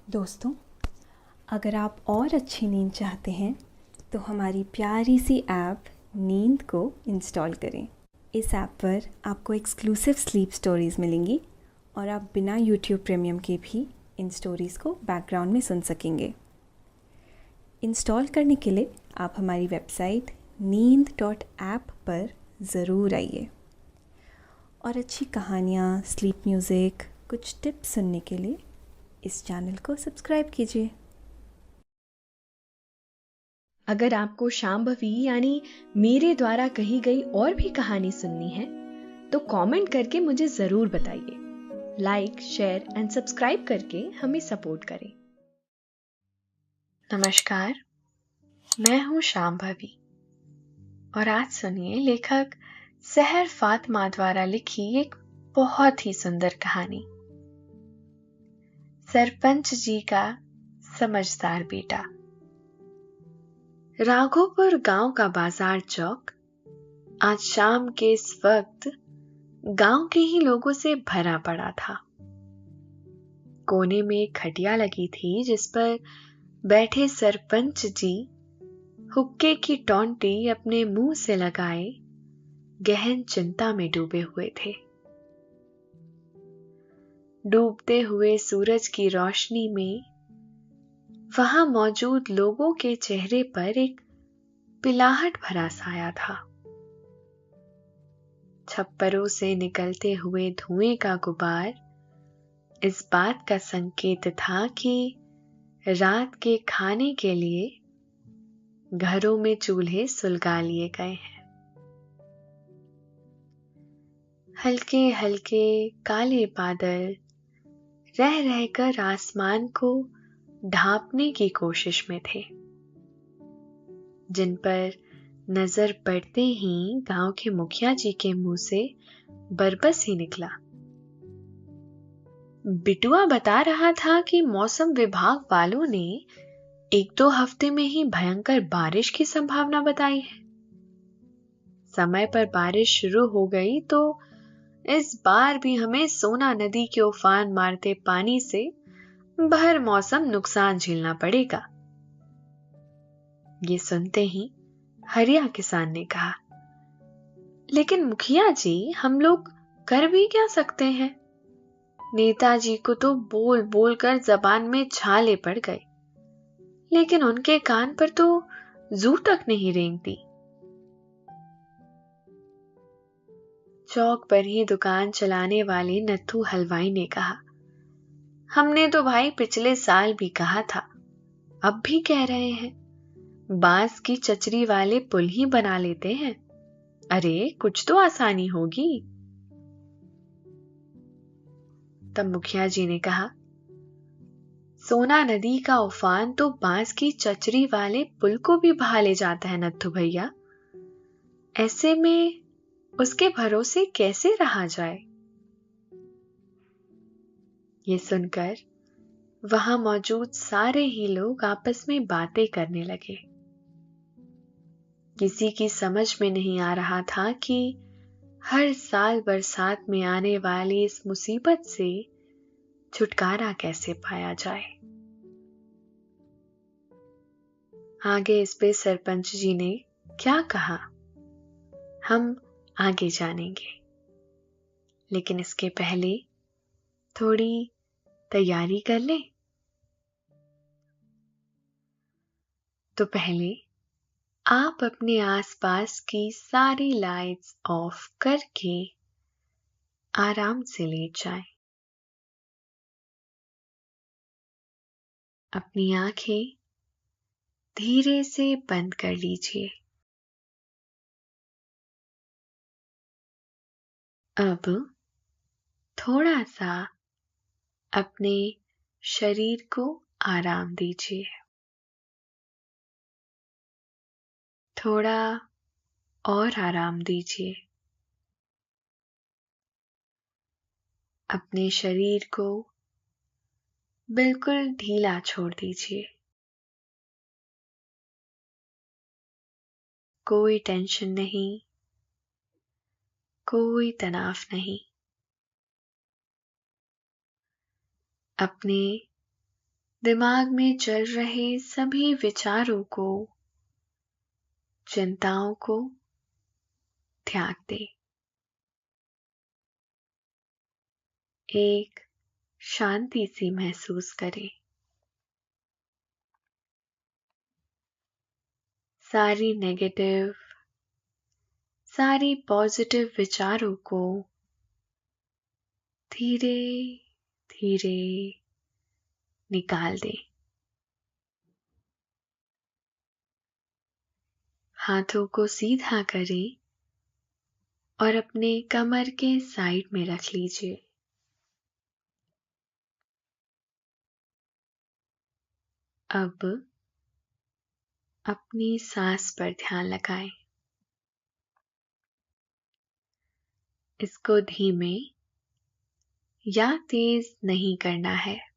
दोस्तों, अगर आप और अच्छी नींद चाहते हैं तो हमारी प्यारी सी ऐप नींद को इंस्टॉल करें। इस ऐप पर आपको एक्सक्लूसिव स्लीप स्टोरीज़ मिलेंगी और आप बिना यूट्यूब प्रीमियम के भी इन स्टोरीज़ को बैकग्राउंड में सुन सकेंगे। इंस्टॉल करने के लिए आप हमारी वेबसाइट नींद.ऐप पर ज़रूर आइए और अच्छी कहानियाँ, स्लीप म्यूज़िक, कुछ टिप्स सुनने के लिए इस चैनल को सब्सक्राइब कीजिए। अगर आपको शांभवी यानी मेरे द्वारा कही गई और भी कहानी सुननी है तो कमेंट करके मुझे जरूर बताइए। लाइक, शेयर एंड सब्सक्राइब करके हमें सपोर्ट करें। नमस्कार, मैं हूं शांभवी और आज सुनिए लेखक सहर फातिमा द्वारा लिखी एक बहुत ही सुंदर कहानी, सरपंच जी का समझदार बेटा। राघोपुर गांव का बाजार चौक आज शाम के इस वक्त गांव के ही लोगों से भरा पड़ा था। कोने में एक खटिया लगी थी जिस पर बैठे सरपंच जी हुक्के की टोंटी अपने मुंह से लगाए गहन चिंता में डूबे हुए थे। डूबते हुए सूरज की रोशनी में वहां मौजूद लोगों के चेहरे पर एक पिलाहट भरा साया था। छप्परों से निकलते हुए धुएं का गुबार इस बात का संकेत था कि रात के खाने के लिए घरों में चूल्हे सुलगा लिए गए हैं। हल्के हल्के काले बादल रह रहकर आसमान को ढांपने की कोशिश में थे, जिन पर नजर पड़ते ही गांव के मुखिया जी के मुंह से बरबस ही निकला। बिटुआ बता रहा था कि मौसम विभाग वालों ने 1-2 हफ्ते में ही भयंकर बारिश की संभावना बताई है। समय पर बारिश शुरू हो गई तो इस बार भी हमें सोना नदी के उफान मारते पानी से भर मौसम नुकसान झेलना पड़ेगा। ये सुनते ही हरिया किसान ने कहा, लेकिन मुखिया जी, हम लोग कर भी क्या सकते हैं? नेताजी को तो बोल बोल कर जबान में छाले पड़ गए, लेकिन उनके कान पर तो जू तक नहीं रेंगती। चौक पर ही दुकान चलाने वाले नत्थू हलवाई ने कहा, हमने तो भाई पिछले साल भी कहा था, अब भी कह रहे हैं, बांस की चचरी वाले पुल ही बना लेते हैं। अरे कुछ तो आसानी होगी। तब मुखिया जी ने कहा, सोना नदी का उफान तो बांस की चचरी वाले पुल को भी बहा ले जाता है नत्थू भैया। ऐसे में उसके भरोसे कैसे रहा जाए? ये सुनकर वहां मौजूद सारे ही लोग आपस में बातें करने लगे। किसी की समझ में नहीं आ रहा था कि हर साल बरसात में आने वाली इस मुसीबत से छुटकारा कैसे पाया जाए। आगे इस पे सरपंच जी ने क्या कहा, हम आगे जानेंगे, लेकिन इसके पहले थोड़ी तैयारी कर लें। तो पहले आप अपने आसपास की सारी लाइट्स ऑफ करके आराम से लेट जाएं। अपनी आंखें धीरे से बंद कर लीजिए। अब थोड़ा सा अपने शरीर को आराम दीजिए। थोड़ा और आराम दीजिए। अपने शरीर को बिल्कुल ढीला छोड़ दीजिए। कोई टेंशन नहीं, कोई तनाव नहीं। अपने दिमाग में चल रहे सभी विचारों को, चिंताओं को त्याग दे। एक शांति सी महसूस करें। सारी नेगेटिव, सारी पॉजिटिव विचारों को धीरे धीरे निकाल दें। हाथों को सीधा करें और अपने कमर के साइड में रख लीजिए। अब अपनी सांस पर ध्यान लगाएं। इसको धीमे या तेज नहीं करना है।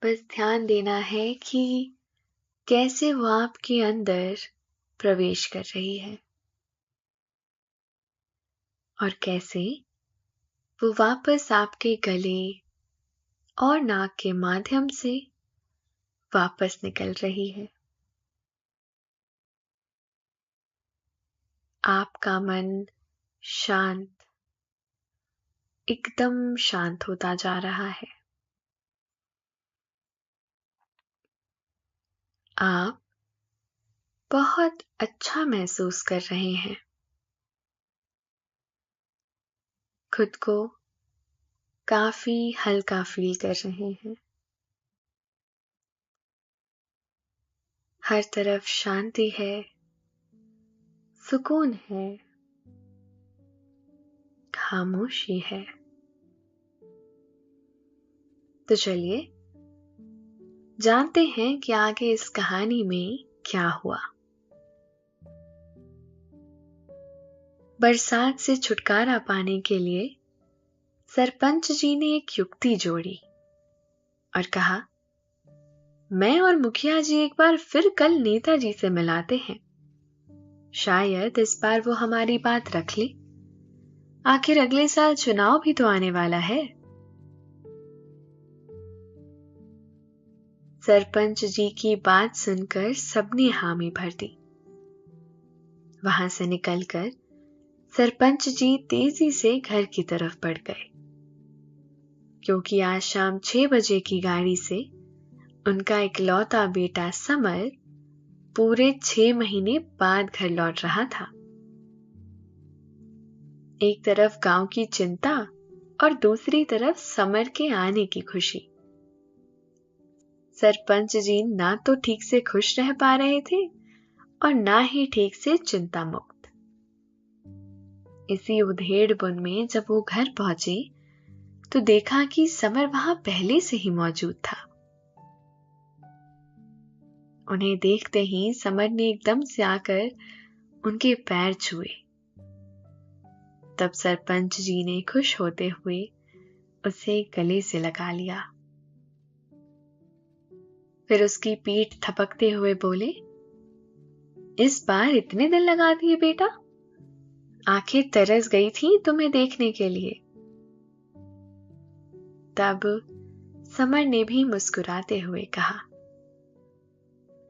बस ध्यान देना है कि कैसे वो आपके अंदर प्रवेश कर रही है और कैसे वो वापस आपके गले और नाक के माध्यम से वापस निकल रही है। आपका मन शांत, एकदम शांत होता जा रहा है। आप बहुत अच्छा महसूस कर रहे हैं। खुद को काफी हल्का फील कर रहे हैं। हर तरफ शांति है, सुकून है, खामोशी है। तो चलिए जानते हैं कि आगे इस कहानी में क्या हुआ। बरसात से छुटकारा पाने के लिए सरपंच जी ने एक युक्ति जोड़ी और कहा, मैं और मुखिया जी एक बार फिर कल नेताजी से मिलाते हैं। शायद इस बार वो हमारी बात रख ले। आखिर अगले साल चुनाव भी तो आने वाला है। सरपंच जी की बात सुनकर सबने हामी भर दी। वहां से निकलकर सरपंच जी तेजी से घर की तरफ बढ़ गए, क्योंकि आज शाम 6 बजे की गाड़ी से उनका इकलौता बेटा समर पूरे 6 महीने बाद घर लौट रहा था। एक तरफ गांव की चिंता और दूसरी तरफ समर के आने की खुशी। सरपंच जी ना तो ठीक से खुश रह पा रहे थे और ना ही ठीक से चिंता मुक्त। इसी उधेड़-बुन में जब वो घर पहुंचे तो देखा कि समर वहां पहले से ही मौजूद था। उन्हें देखते ही समर ने एकदम से आकर उनके पैर छुए। तब सरपंच जी ने खुश होते हुए उसे गले से लगा लिया। फिर उसकी पीठ थपकते हुए बोले, इस बार इतने दिन लगा दिए बेटा? आंखें तरस गई थी तुम्हें देखने के लिए। तब समर ने भी मुस्कुराते हुए कहा,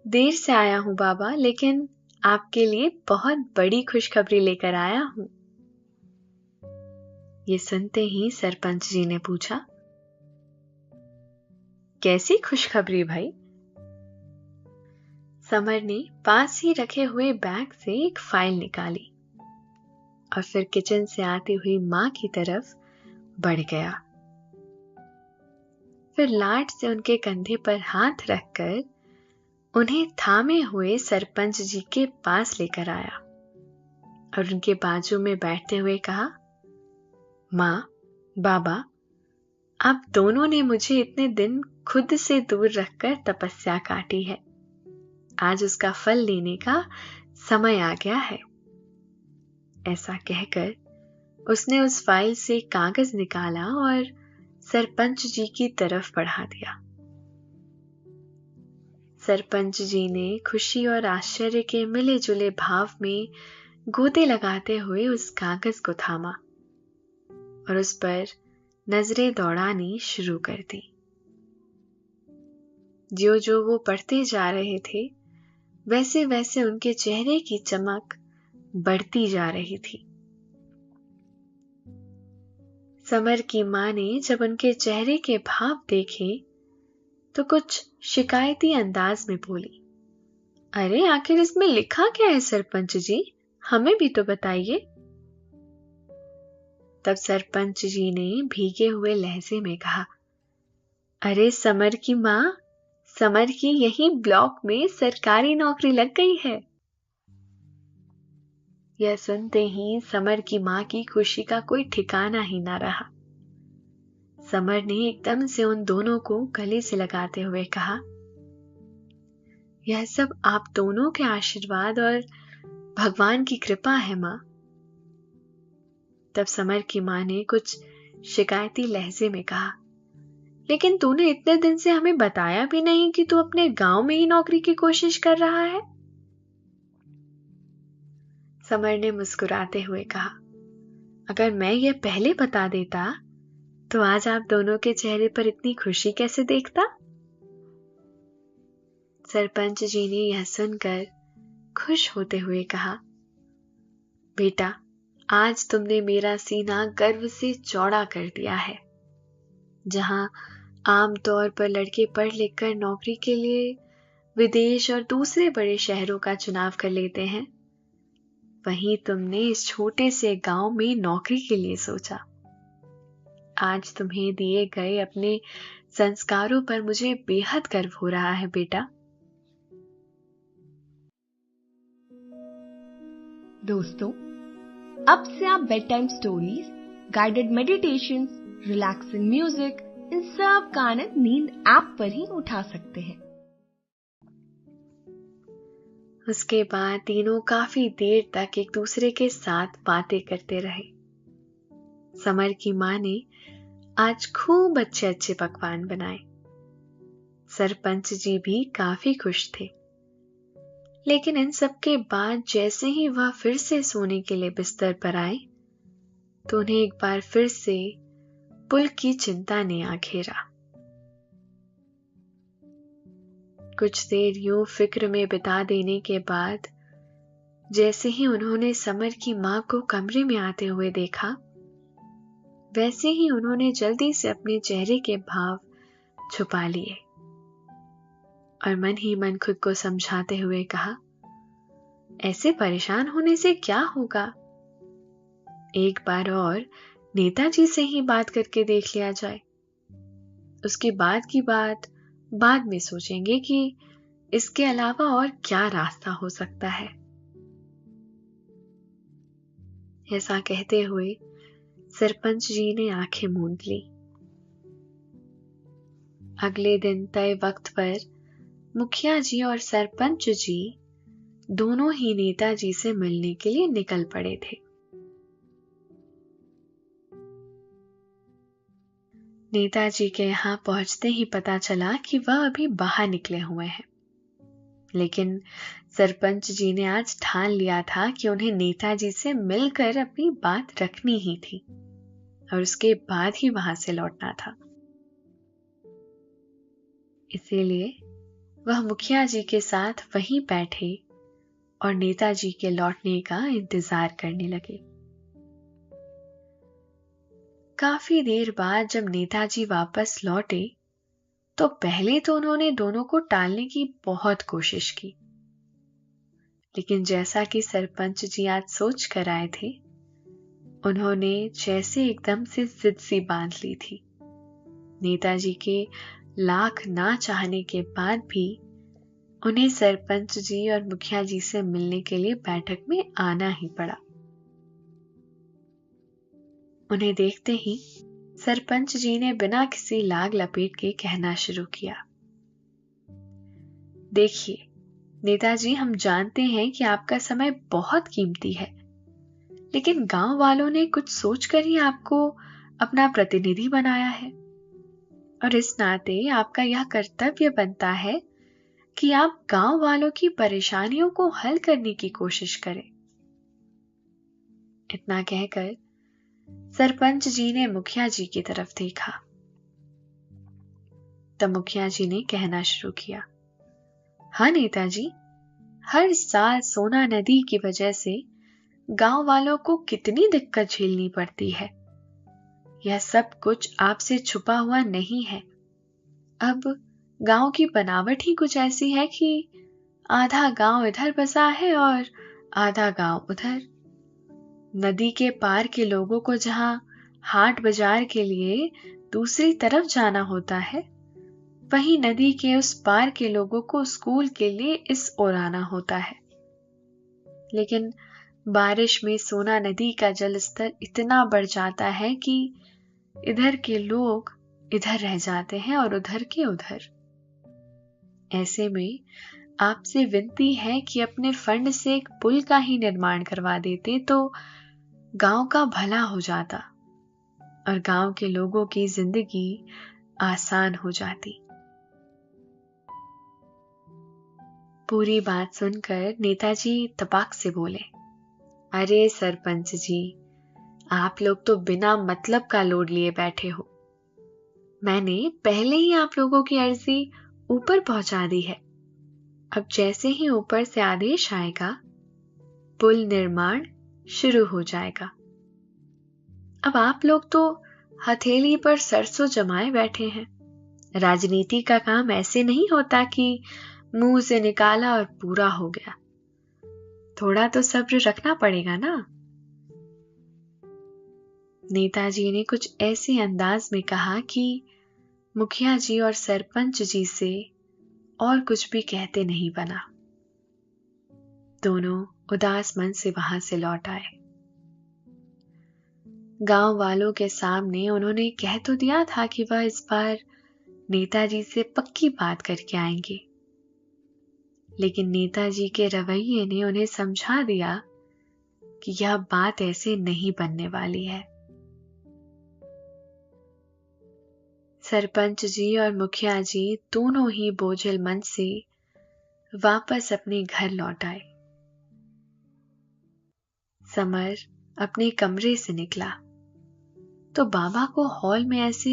देर से आया हूं बाबा, लेकिन आपके लिए बहुत बड़ी खुशखबरी लेकर आया हूं। ये सुनते ही सरपंच जी ने पूछा, कैसी खुशखबरी भाई? समर ने पास ही रखे हुए बैग से एक फाइल निकाली और फिर किचन से आती हुई मां की तरफ बढ़ गया। फिर लाड से उनके कंधे पर हाथ रखकर उन्हें थामे हुए सरपंच जी के पास लेकर आया और उनके बाजू में बैठते हुए कहा, मां, बाबा, आप दोनों ने मुझे इतने दिन खुद से दूर रखकर तपस्या काटी है। आज उसका फल लेने का समय आ गया है। ऐसा कहकर उसने उस फाइल से कागज निकाला और सरपंच जी की तरफ बढ़ा दिया। सरपंच जी ने खुशी और आश्चर्य के मिले जुले भाव में गोते लगाते हुए उस कागज को थामा और उस पर नजरें दौड़ानी शुरू कर दी। जो जो वो पढ़ते जा रहे थे, वैसे वैसे उनके चेहरे की चमक बढ़ती जा रही थी। समर की मां ने जब उनके चेहरे के भाव देखे तो कुछ शिकायती अंदाज में बोली, अरे आखिर इसमें लिखा क्या है सरपंच जी, हमें भी तो बताइए। तब सरपंच जी ने भीगे हुए लहजे में कहा, अरे समर की मां, समर की यही ब्लॉक में सरकारी नौकरी लग गई है। यह सुनते ही समर की मां की खुशी का कोई ठिकाना ही ना रहा। समर ने एकदम से उन दोनों को गले से लगाते हुए कहा, यह सब आप दोनों के आशीर्वाद और भगवान की कृपा है मां। तब समर की मां ने कुछ शिकायती लहजे में कहा, लेकिन तूने इतने दिन से हमें बताया भी नहीं कि तू अपने गांव में ही नौकरी की कोशिश कर रहा है। समर ने मुस्कुराते हुए कहा, अगर मैं ये पहले बता देता तो आज आप दोनों के चेहरे पर इतनी खुशी कैसे देखता। सरपंच जी ने यह सुनकर खुश होते हुए कहा, बेटा, आज तुमने मेरा सीना गर्व से चौड़ा कर दिया है। जहां आमतौर पर लड़के पढ़ लिख कर नौकरी के लिए विदेश और दूसरे बड़े शहरों का चुनाव कर लेते हैं, वहीं तुमने इस छोटे से गांव में नौकरी के लिए सोचा। आज तुम्हें दिए गए अपने संस्कारों पर मुझे बेहद गर्व हो रहा है बेटा। दोस्तों, अब से आप bed time stories, guided meditation, relaxing music, इन सब का आनंद नींद ऐप पर ही उठा सकते हैं। उसके बाद तीनों काफी देर तक एक दूसरे के साथ बातें करते रहे। समर की मां ने आज खूब अच्छे अच्छे पकवान बनाए। सरपंच जी भी काफी खुश थे। लेकिन इन सब के बाद जैसे ही वह फिर से सोने के लिए बिस्तर पर आए तो उन्हें एक बार फिर से पुल की चिंता ने आ घेरा। कुछ देर यूं फिक्र में बिता देने के बाद जैसे ही उन्होंने समर की मां को कमरे में आते हुए देखा, वैसे ही उन्होंने जल्दी से अपने चेहरे के भाव छुपा लिए और मन ही मन खुद को समझाते हुए कहा, ऐसे परेशान होने से क्या होगा, एक बार और नेताजी से ही बात करके देख लिया जाए। उसके बाद की बात बाद में सोचेंगे कि इसके अलावा और क्या रास्ता हो सकता है। ऐसा कहते हुए सरपंच जी ने आंखें मूंद ली। अगले दिन तय वक्त पर मुखिया जी और सरपंच जी दोनों ही नेताजी से मिलने के लिए निकल पड़े थे। नेताजी के यहां पहुंचते ही पता चला कि वह अभी बाहर निकले हुए हैं, लेकिन सरपंच जी ने आज ठान लिया था कि उन्हें नेताजी से मिलकर अपनी बात रखनी ही थी और उसके बाद ही वहां से लौटना था। इसीलिए वह मुखिया जी के साथ वहीं बैठे और नेताजी के लौटने का इंतजार करने लगे। काफी देर बाद जब नेताजी वापस लौटे तो पहले तो उन्होंने दोनों को टालने की बहुत कोशिश की, लेकिन जैसा कि सरपंच जी आज सोच कर आए थे, उन्होंने जैसे एकदम से जिद सी बांध ली थी। नेताजी के लाख ना चाहने के बाद भी उन्हें सरपंच जी और मुखिया जी से मिलने के लिए बैठक में आना ही पड़ा। उन्हें देखते ही सरपंच जी ने बिना किसी लाग लपेट के कहना शुरू किया, देखिए नेताजी, हम जानते हैं कि आपका समय बहुत कीमती है, लेकिन गांव वालों ने कुछ सोचकर ही आपको अपना प्रतिनिधि बनाया है और इस नाते आपका यह कर्तव्य बनता है कि आप गांव वालों की परेशानियों को हल करने की कोशिश करें। इतना कहकर सरपंच जी ने मुखिया जी की तरफ देखा। तब मुखिया जी ने कहना शुरू किया, हाँ नेताजी, हर साल सोना नदी की वजह से गांव वालों को कितनी दिक्कत झेलनी पड़ती है। यह सब कुछ आपसे छुपा हुआ नहीं है। अब गांव की बनावट ही कुछ ऐसी है कि आधा गांव इधर बसा है और आधा गांव उधर। नदी के पार के लोगों को जहां हाट बाजार के लिए दूसरी तरफ जाना होता है, वहीं नदी के उस पार के लोगों को स्कूल के लिए इस ओर आना होता है। लेकिन बारिश में सोना नदी का जल स्तर इतना बढ़ जाता है कि इधर के लोग इधर रह जाते हैं और उधर के उधर। ऐसे में आपसे विनती है कि अपने फंड से एक पुल का ही निर्माण करवा देते तो गांव का भला हो जाता और गांव के लोगों की जिंदगी आसान हो जाती। पूरी बात सुनकर नेताजी तपाक से बोले, अरे सरपंच जी, आप लोग तो बिना मतलब का लोड लिए बैठे हो। मैंने पहले ही आप लोगों की अर्जी ऊपर पहुंचा दी है। अब जैसे ही ऊपर से आदेश आएगा, पुल निर्माण शुरू हो जाएगा। अब आप लोग तो हथेली पर सरसों जमाए बैठे हैं। राजनीति का काम ऐसे नहीं होता कि मुंह से निकाला और पूरा हो गया। थोड़ा तो सब्र रखना पड़ेगा ना। नेताजी ने कुछ ऐसे अंदाज में कहा कि मुखिया जी और सरपंच जी से और कुछ भी कहते नहीं बना। दोनों उदास मन से वहां से लौट आए। गांव वालों के सामने उन्होंने कह तो दिया था कि वह इस बार नेताजी से पक्की बात करके आएंगे, लेकिन नेताजी के रवैये ने उन्हें समझा दिया कि यह बात ऐसे नहीं बनने वाली है। सरपंच जी और मुखिया जी दोनों ही बोझिल मन से वापस अपने घर लौट आए। समर अपने कमरे से निकला तो बाबा को हॉल में ऐसे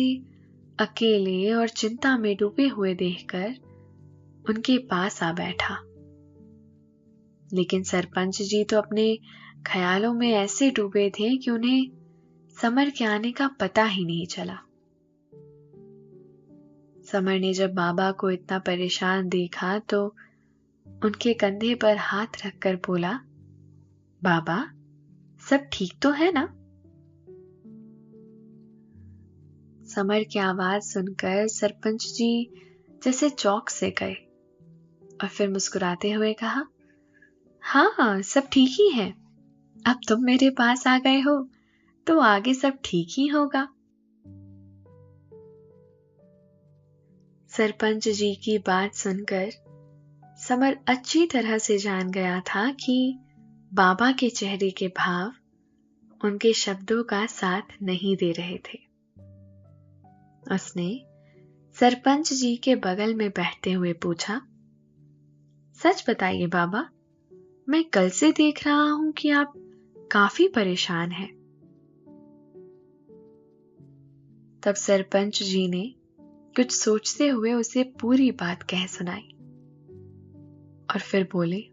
अकेले और चिंता में डूबे हुए देखकर उनके पास आ बैठा। लेकिन सरपंच जी तो अपने ख्यालों में ऐसे डूबे थे कि उन्हें समर के आने का पता ही नहीं चला। समर ने जब बाबा को इतना परेशान देखा तो उनके कंधे पर हाथ रखकर बोला, बाबा, सब ठीक तो है ना? समर की आवाज सुनकर सरपंच जी जैसे चौंक से गए और फिर मुस्कुराते हुए कहा, हाँ, सब ठीक ही है। अब तुम मेरे पास आ गए हो तो आगे सब ठीक ही होगा। सरपंच जी की बात सुनकर समर अच्छी तरह से जान गया था कि बाबा के चेहरे के भाव उनके शब्दों का साथ नहीं दे रहे थे। उसने सरपंच जी के बगल में बैठते हुए पूछा, सच बताइए बाबा, मैं कल से देख रहा हूं कि आप काफी परेशान हैं। तब सरपंच जी ने कुछ सोचते हुए उसे पूरी बात कह सुनाई और फिर बोले,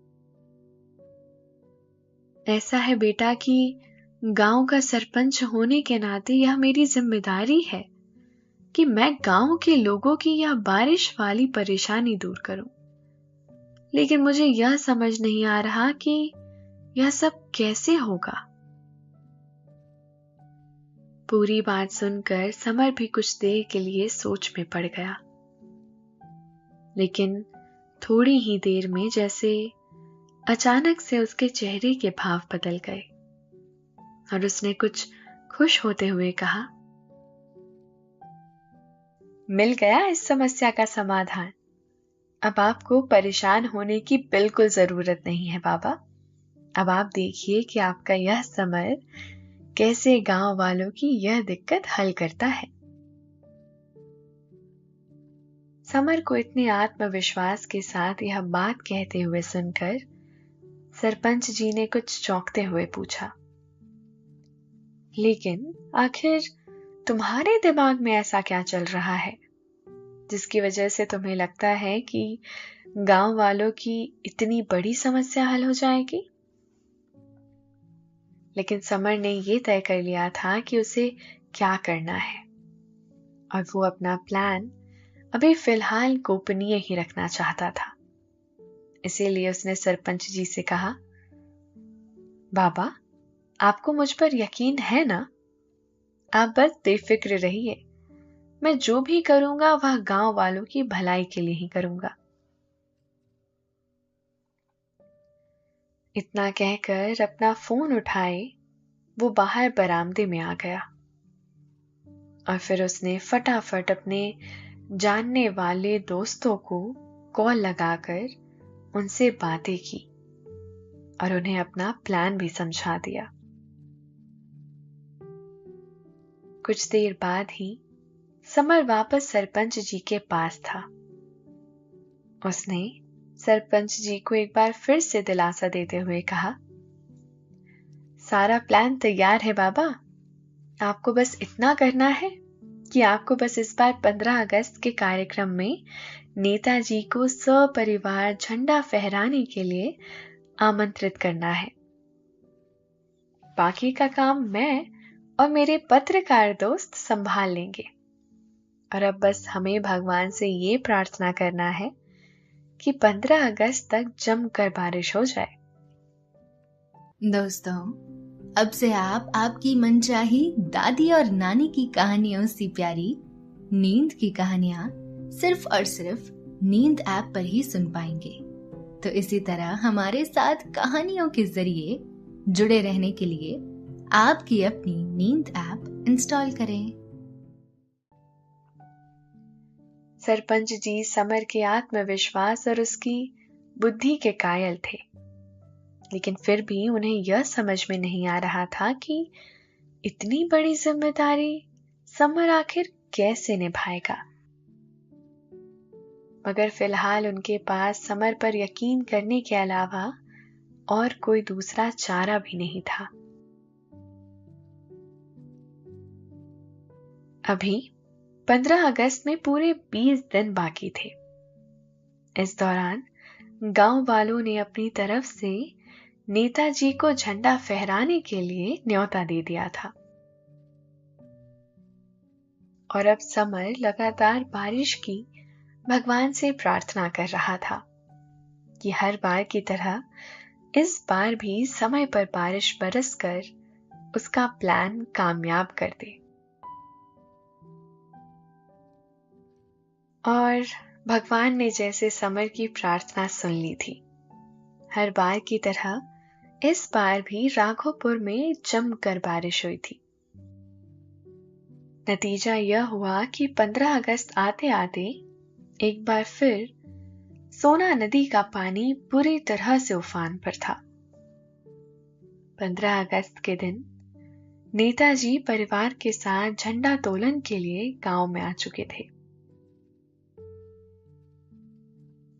ऐसा है बेटा कि गांव का सरपंच होने के नाते यह मेरी जिम्मेदारी है कि मैं गांव के लोगों की यह बारिश वाली परेशानी दूर करूं। लेकिन मुझे यह समझ नहीं आ रहा कि यह सब कैसे होगा। पूरी बात सुनकर समर भी कुछ देर के लिए सोच में पड़ गया, लेकिन थोड़ी ही देर में जैसे अचानक से उसके चेहरे के भाव बदल गए और उसने कुछ खुश होते हुए कहा, मिल गया इस समस्या का समाधान। अब आपको परेशान होने की बिल्कुल जरूरत नहीं है बाबा। अब आप देखिए कि आपका यह समर कैसे गांव वालों की यह दिक्कत हल करता है। समर को इतने आत्मविश्वास के साथ यह बात कहते हुए सुनकर सरपंच जी ने कुछ चौंकते हुए पूछा, लेकिन आखिर तुम्हारे दिमाग में ऐसा क्या चल रहा है? जिसकी वजह से तुम्हें लगता है कि गांव वालों की इतनी बड़ी समस्या हल हो जाएगी। लेकिन समर ने यह तय कर लिया था कि उसे क्या करना है, और वो अपना प्लान अभी फिलहाल गोपनीय ही रखना चाहता था। इसीलिए उसने सरपंच जी से कहा, बाबा, आपको मुझ पर यकीन है ना? आप बस बेफिक्र रहिए, मैं जो भी करूंगा वह गांव वालों की भलाई के लिए ही करूंगा। इतना कहकर अपना फोन उठाए वो बाहर बरामदे में आ गया, और फिर उसने फटाफट अपने जानने वाले दोस्तों को कॉल लगाकर उनसे बातें की और उन्हें अपना प्लान भी समझा दिया। कुछ देर बाद ही समर वापस सरपंच जी के पास था। उसने सरपंच जी को एक बार फिर से दिलासा देते हुए कहा, सारा प्लान तैयार है बाबा, आपको बस इतना करना है कि आपको बस इस बार 15 अगस्त के कार्यक्रम में नेताजी को सपरिवार झंडा फहराने के लिए आमंत्रित करना है। बाकी का काम मैं और मेरे पत्रकार दोस्त संभाल लेंगे, और अब बस हमें भगवान से ये प्रार्थना करना है कि 15 अगस्त तक जमकर बारिश हो जाए। दोस्तों, अब से आप आपकी मनचाही दादी और नानी की कहानियों से प्यारी नींद की कहानियां सिर्फ और सिर्फ नींद ऐप पर ही सुन पाएंगे। तो इसी तरह हमारे साथ कहानियों के जरिए जुड़े रहने के लिए आपकी अपनी नींद ऐप इंस्टॉल करें। सरपंच जी समर के आत्मविश्वास और उसकी बुद्धि के कायल थे, लेकिन फिर भी उन्हें यह समझ में नहीं आ रहा था कि इतनी बड़ी जिम्मेदारी समर आखिर कैसे निभाएगा। मगर फिलहाल उनके पास समर पर यकीन करने के अलावा और कोई दूसरा चारा भी नहीं था। अभी 15 अगस्त में पूरे 20 दिन बाकी थे। इस दौरान गांव वालों ने अपनी तरफ से नेताजी को झंडा फहराने के लिए न्योता दे दिया था, और अब समर लगातार बारिश की भगवान से प्रार्थना कर रहा था कि हर बार की तरह इस बार भी समय पर बारिश बरसकर उसका प्लान कामयाब कर दे। और भगवान ने जैसे समर की प्रार्थना सुन ली थी, हर बार की तरह इस बार भी राघोपुर में जमकर बारिश हुई थी। नतीजा यह हुआ कि 15 अगस्त आते आते एक बार फिर सोना नदी का पानी पूरी तरह से उफान पर था। 15 अगस्त के दिन नेताजी परिवार के साथ झंडा तोलन के लिए गांव में आ चुके थे।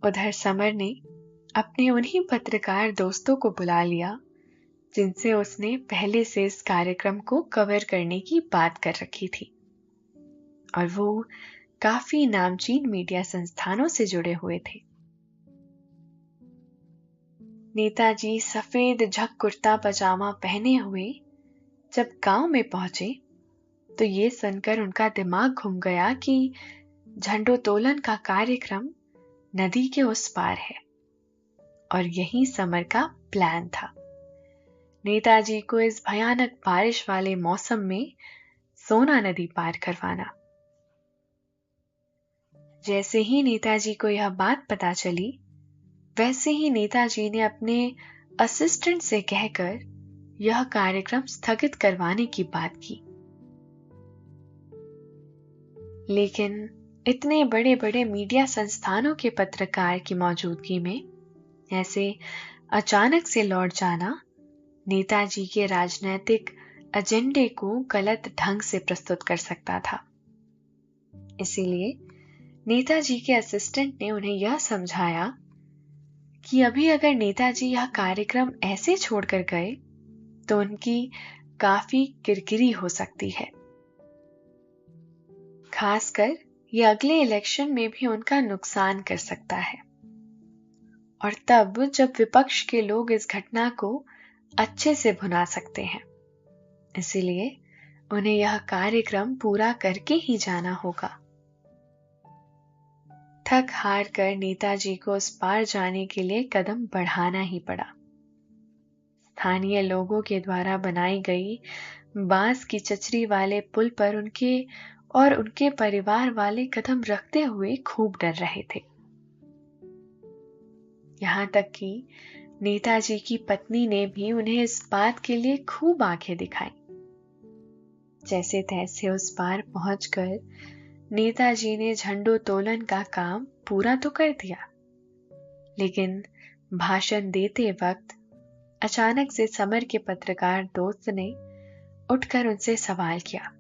उधर समर ने अपने उन्हीं पत्रकार दोस्तों को बुला लिया जिनसे उसने पहले से इस कार्यक्रम को कवर करने की बात कर रखी थी, और वो काफी नामचीन मीडिया संस्थानों से जुड़े हुए थे। नेताजी सफेद झक कुर्ता पजामा पहने हुए जब गांव में पहुंचे तो ये सुनकर उनका दिमाग घूम गया कि झंडोत्तोलन का कार्यक्रम नदी के उस पार है, और यही समर का प्लान था। नेताजी को इस भयानक बारिश वाले मौसम में सोना नदी पार करवाना। जैसे ही नेताजी को यह बात पता चली, वैसे ही नेताजी ने अपने असिस्टेंट से कहकर यह कार्यक्रम स्थगित करवाने की बात की। लेकिन इतने बड़े बड़े मीडिया संस्थानों के पत्रकार की मौजूदगी में ऐसे अचानक से लौट जाना नेताजी के राजनीतिक एजेंडे को गलत ढंग से प्रस्तुत कर सकता था। इसीलिए नेताजी के असिस्टेंट ने उन्हें यह समझाया कि अभी अगर नेताजी यह कार्यक्रम ऐसे छोड़कर गए तो उनकी काफी किरकिरी हो सकती है, खासकर ये अगले इलेक्शन में भी उनका नुकसान कर सकता है। और तब जब विपक्ष के लोग इस घटना को अच्छे से भुना सकते हैं, इसीलिए उन्हें यह कार्यक्रम पूरा करके ही जाना होगा। थक हार कर नेताजी को उस पार जाने के लिए कदम बढ़ाना ही पड़ा। स्थानीय लोगों के द्वारा बनाई गई बांस की चचरी वाले पुल पर उनके और उनके परिवार वाले कदम रखते हुए खूब डर रहे थे। यहां तक कि नेताजी की पत्नी ने भी उन्हें इस बात के लिए खूब आंखें दिखाई। जैसे तैसे उस पार पहुंचकर नेताजी ने झंडोत्तोलन का काम पूरा तो कर दिया, लेकिन भाषण देते वक्त अचानक से समर के पत्रकार दोस्त ने उठकर उनसे सवाल किया,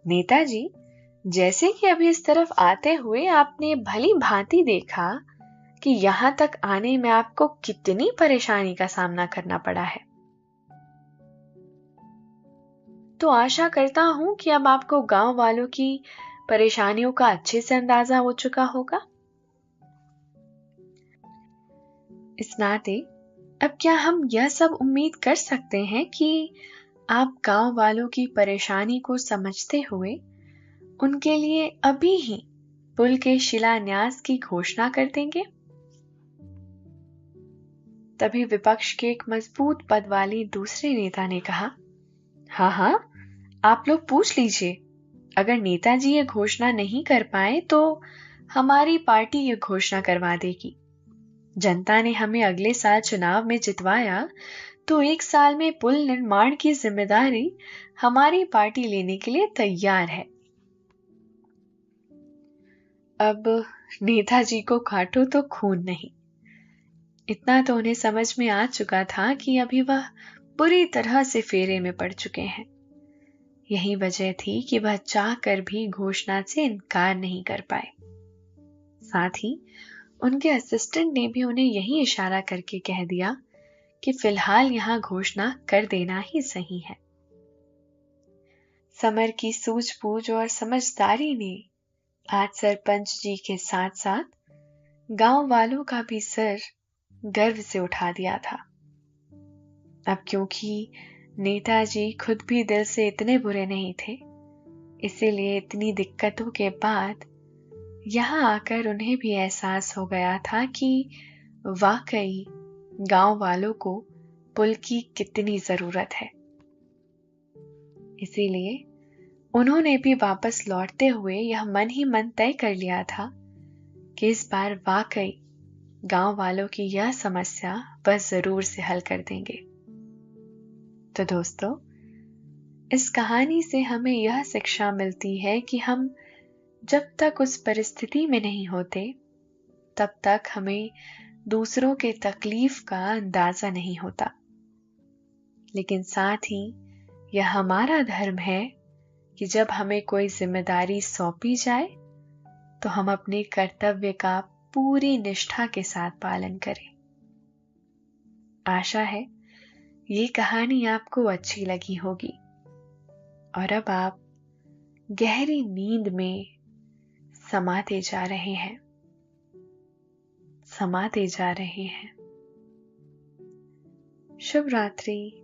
नेताजी, जैसे कि अभी इस तरफ आते हुए आपने भली भांति देखा कि यहां तक आने में आपको कितनी परेशानी का सामना करना पड़ा है, तो आशा करता हूं कि अब आपको गांव वालों की परेशानियों का अच्छे से अंदाजा हो चुका होगा। इस नाते अब क्या हम यह सब उम्मीद कर सकते हैं कि आप गांव वालों की परेशानी को समझते हुए उनके लिए अभी ही पुल के शिलान्यास की घोषणा कर देंगे? तभी विपक्ष के एक मजबूत पद वाले दूसरे नेता ने कहा, हाँ, आप लोग पूछ लीजिए। अगर नेताजी ये घोषणा नहीं कर पाए तो हमारी पार्टी ये घोषणा करवा देगी। जनता ने हमें अगले साल चुनाव में जितवाया तो 1 साल में पुल निर्माण की जिम्मेदारी हमारी पार्टी लेने के लिए तैयार है। अब नेताजी को काटो तो खून नहीं, इतना तो उन्हें समझ में आ चुका था कि अभी वह बुरी तरह से फेरे में पड़ चुके हैं। यही वजह थी कि वह चाहकर भी घोषणा से इनकार नहीं कर पाए। साथ ही उनके असिस्टेंट ने भी उन्हें यही इशारा करके कह दिया कि फिलहाल यहां घोषणा कर देना ही सही है। समर की सूझबूझ और समझदारी ने आज सरपंच जी के साथ साथ गांव वालों का भी सर गर्व से उठा दिया था। अब क्योंकि नेताजी खुद भी दिल से इतने बुरे नहीं थे, इसीलिए इतनी दिक्कतों के बाद यहां आकर उन्हें भी एहसास हो गया था कि वाकई गांव वालों को पुल की कितनी जरूरत है। इसीलिए उन्होंने भी वापस लौटते हुए यह मन ही मन तय कर लिया था कि इस बार वाकई गांव वालों की यह समस्या वह जरूर से हल कर देंगे। तो दोस्तों, इस कहानी से हमें यह शिक्षा मिलती है कि हम जब तक उस परिस्थिति में नहीं होते, तब तक हमें दूसरों के तकलीफ का अंदाजा नहीं होता। लेकिन साथ ही यह हमारा धर्म है कि जब हमें कोई जिम्मेदारी सौंपी जाए तो हम अपने कर्तव्य का पूरी निष्ठा के साथ पालन करें। आशा है ये कहानी आपको अच्छी लगी होगी और अब आप गहरी नींद में समाते जा रहे हैं। शुभ रात्रि।